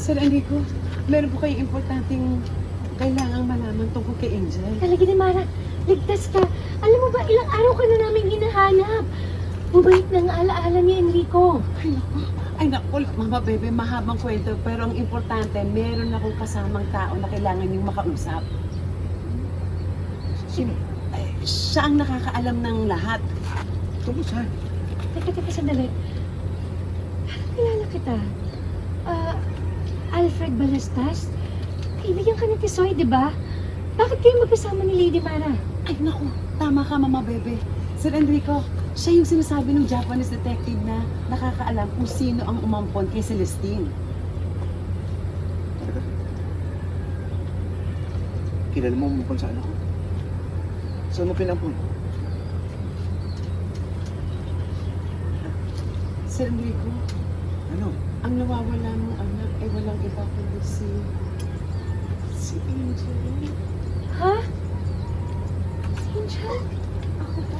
Sir Enrico, meron po kayong importanteng kailangang malaman tungkol kay Angel. Talaga ni Mara, ligtas ka. Alam mo ba, ilang araw ka na namin hinahanap. Bumalik ng alaala ni Enrico. Ay naku, Mama Bebe, mahabang kwento. Pero ang importante, meron akong kasamang tao na kailangan niyong makausap. Sino? Siya ang nakakaalam ng lahat. Tungkol saan? Teka, sandali. Parang kilala kita. Alfred Balastas? Kaibigan ka ni Tisoy, di ba? Bakit kayo magkasama ni Lady Mara? Ay naku, tama ka, Mama Bebe. Sir Enrico, siya yung sinasabi ng Japanese detective na nakakaalam kung sino ang umampon kay Celestine. Talaga? Kilala mo umupon sa anak ko? Saan mo pinampun? Sir Enrico, Ano? ang nawawala mong anak ay walang iba kundi si Angel. Ha? Si Angel? Ako po.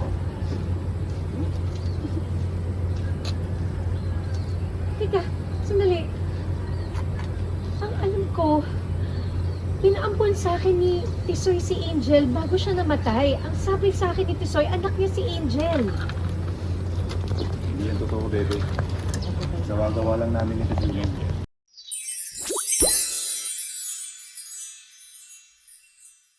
Teka, sandali. Ang alam ko, pinaampon sa akin ni Tisoy si Angel bago siya namatay. Ang sabi sa akin ni Tisoy, anak niya si Angel. Hindi yan totoo, bebe. Gawa-gawa lang namin ito din yan.